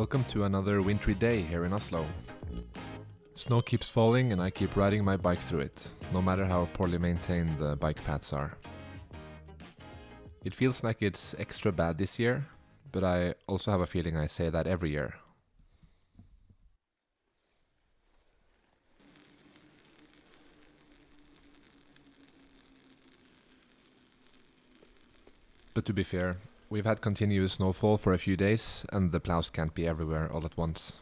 Welcome to another wintry day here in Oslo. Snow keeps falling and I keep riding my bike through it, no matter how poorly maintained the bike paths are. It feels like it's extra bad this year, but I also have a feeling I say that every year. But to be fair, we've had continuous snowfall for a few days and the plows can't be everywhere all at once.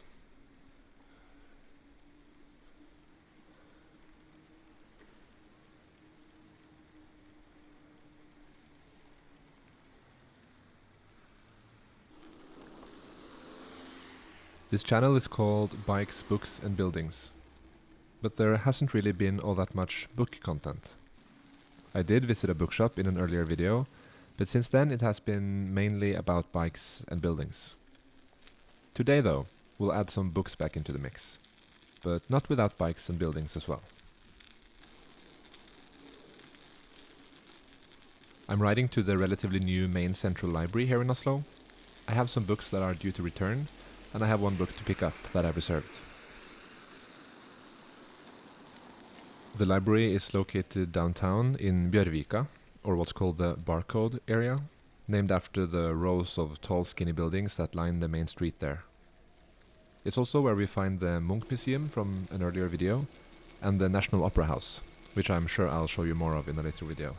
This channel is called Bikes, Books and Buildings, but there hasn't really been all that much book content. I did visit a bookshop in an earlier video, but since then it has been mainly about bikes and buildings. Today though, we'll add some books back into the mix, but not without bikes and buildings as well. I'm riding to the relatively new main central library here in Oslo. I have some books that are due to return, and I have one book to pick up that I've reserved. The library is located downtown in Bjørvika, or what's called the Barcode area, named after the rows of tall skinny buildings that line the main street there. It's also where we find the Munch Museum from an earlier video, and the National Opera House, which I'm sure I'll show you more of in a later video.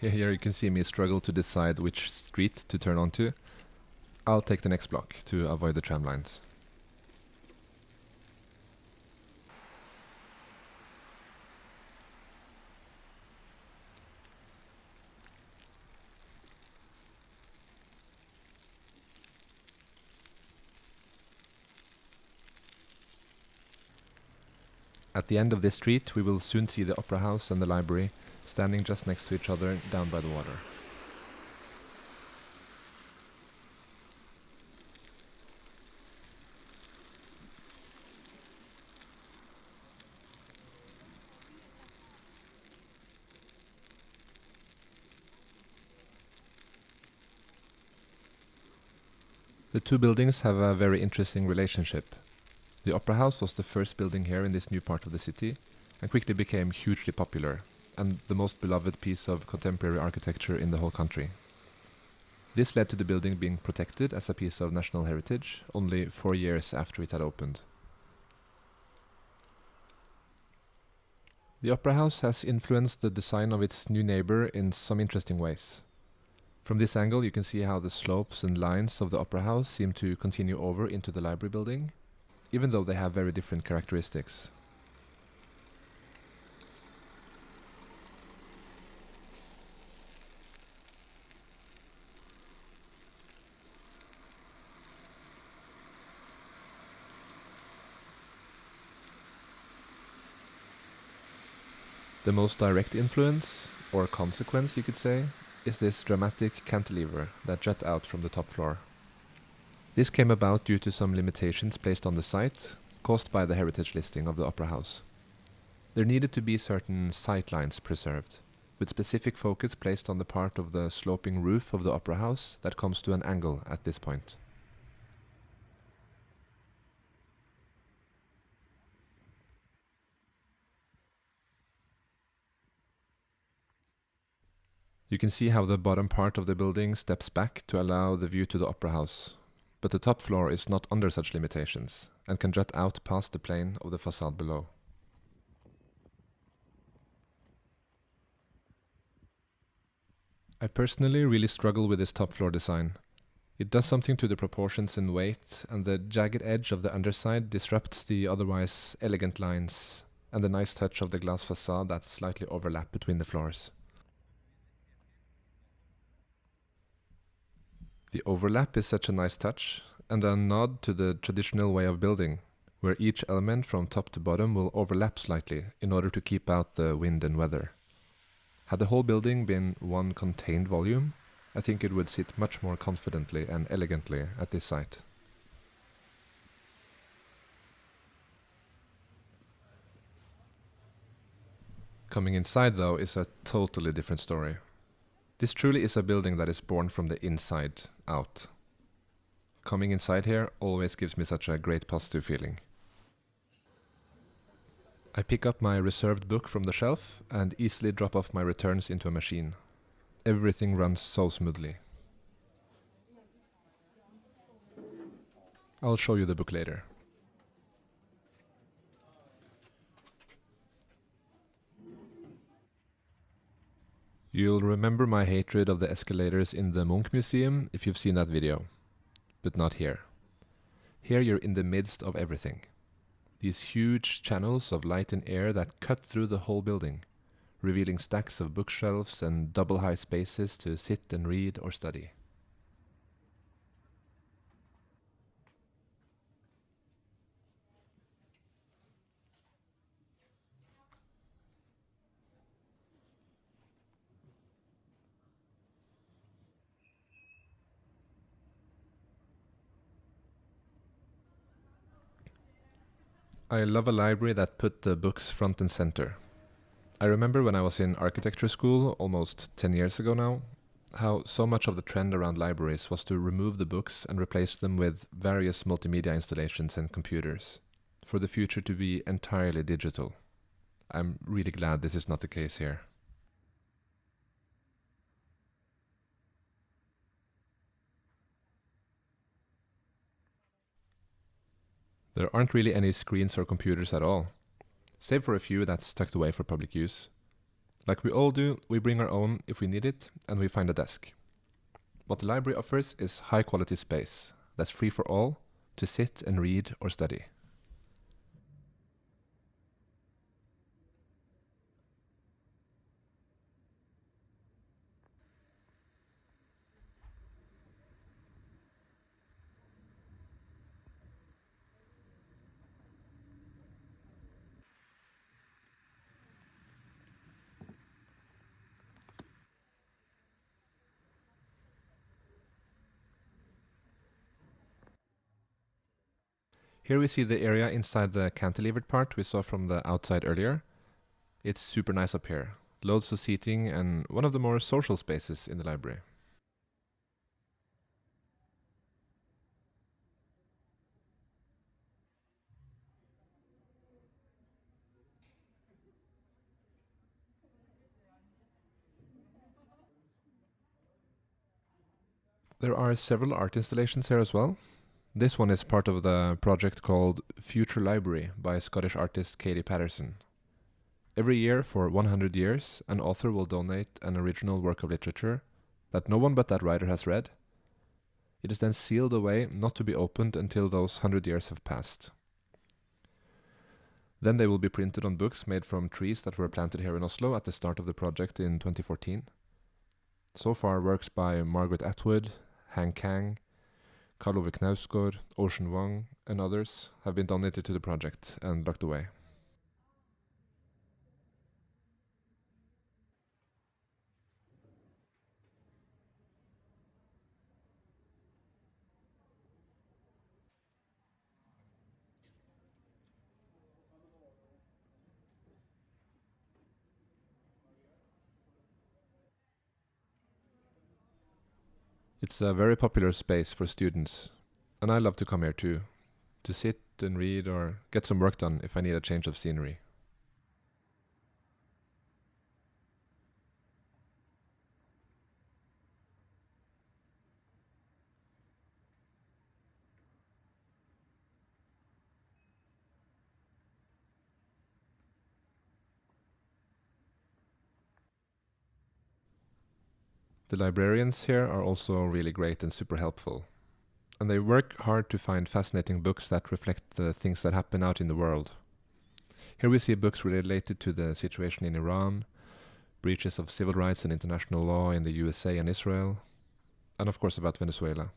Here you can see me struggle to decide which street to turn onto. I'll take the next block to avoid the tram lines. At the end of this street, we will soon see the Opera House and the library standing just next to each other down by the water. The two buildings have a very interesting relationship. The Opera House was the first building here in this new part of the city and quickly became hugely popular and the most beloved piece of contemporary architecture in the whole country. This led to the building being protected as a piece of national heritage only 4 years after it had opened. The Opera House has influenced the design of its new neighbor in some interesting ways. From this angle you can see how the slopes and lines of the Opera House seem to continue over into the library building, even though they have very different characteristics. The most direct influence, or consequence you could say, is this dramatic cantilever that jut out from the top floor. This came about due to some limitations placed on the site, caused by the heritage listing of the Opera House. There needed to be certain sight lines preserved, with specific focus placed on the part of the sloping roof of the Opera House that comes to an angle at this point. You can see how the bottom part of the building steps back to allow the view to the Opera House, but the top floor is not under such limitations and can jut out past the plane of the facade below. I personally really struggle with this top floor design. It does something to the proportions and weight, and the jagged edge of the underside disrupts the otherwise elegant lines and the nice touch of the glass facade that slightly overlap between the floors. The overlap is such a nice touch, and a nod to the traditional way of building, where each element from top to bottom will overlap slightly in order to keep out the wind and weather. Had the whole building been one contained volume, I think it would sit much more confidently and elegantly at this site. Coming inside though is a totally different story. This truly is a building that is born from the inside out. Coming inside here always gives me such a great positive feeling. I pick up my reserved book from the shelf and easily drop off my returns into a machine. Everything runs so smoothly. I'll show you the book later. You'll remember my hatred of the escalators in the Munch Museum if you've seen that video, but not here. Here you're in the midst of everything. These huge channels of light and air that cut through the whole building, revealing stacks of bookshelves and double-high spaces to sit and read or study. I love a library that put the books front and center. I remember when I was in architecture school, almost 10 years ago now, how so much of the trend around libraries was to remove the books and replace them with various multimedia installations and computers, for the future to be entirely digital. I'm really glad this is not the case here. There aren't really any screens or computers at all, save for a few that's tucked away for public use. Like we all do, we bring our own if we need it, and we find a desk. What the library offers is high quality space that's free for all to sit and read or study. Here we see the area inside the cantilevered part we saw from the outside earlier. It's super nice up here, loads of seating and one of the more social spaces in the library. There are several art installations here as well. This one is part of the project called Future Library by Scottish artist Katie Patterson. Every year for 100 years, an author will donate an original work of literature that no one but that writer has read. It is then sealed away, not to be opened until those 100 years have passed. Then they will be printed on books made from trees that were planted here in Oslo at the start of the project in 2014. So far, works by Margaret Atwood, Hank Kang, Karl Ove Knausgård, Ocean Wong, and others have been donated to the project and locked away. It's a very popular space for students, and I love to come here too, to sit and read or get some work done if I need a change of scenery. The librarians here are also really great and super helpful, and they work hard to find fascinating books that reflect the things that happen out in the world. Here we see books related to the situation in Iran, breaches of civil rights and international law in the USA and Israel, and of course about Venezuela.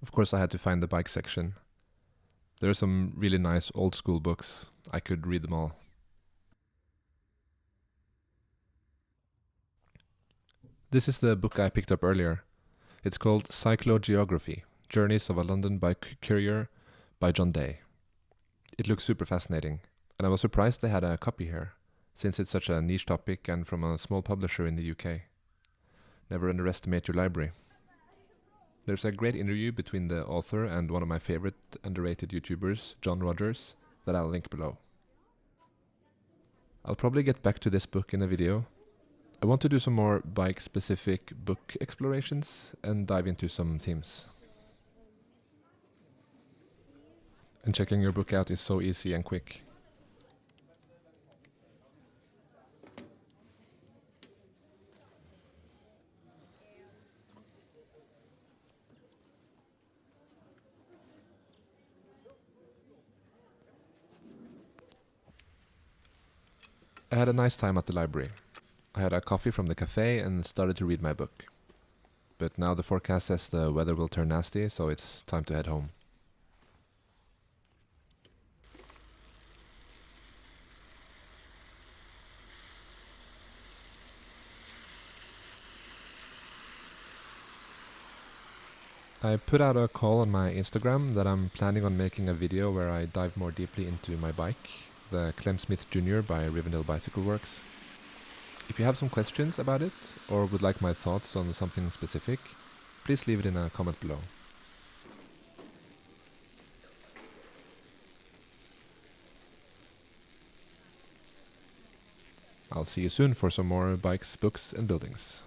Of course I had to find the bike section. There are some really nice old school books. I could read them all. This is the book I picked up earlier. It's called Cyclogeography, Journeys of a London Bike Courier by John Day. It looks super fascinating, and I was surprised they had a copy here, since it's such a niche topic and from a small publisher in the UK. Never underestimate your library. There's a great interview between the author and one of my favorite underrated YouTubers, John Rogers, that I'll link below. I'll probably get back to this book in a video. I want to do some more bike-specific book explorations and dive into some themes. And checking your book out is so easy and quick. I had a nice time at the library. I had a coffee from the cafe and started to read my book. But now the forecast says the weather will turn nasty, so it's time to head home. I put out a call on my Instagram that I'm planning on making a video where I dive more deeply into my bike, the Clem Smith Jr. by Rivendell Bicycle Works. If you have some questions about it, or would like my thoughts on something specific, please leave it in a comment below. I'll see you soon for some more bikes, books and buildings.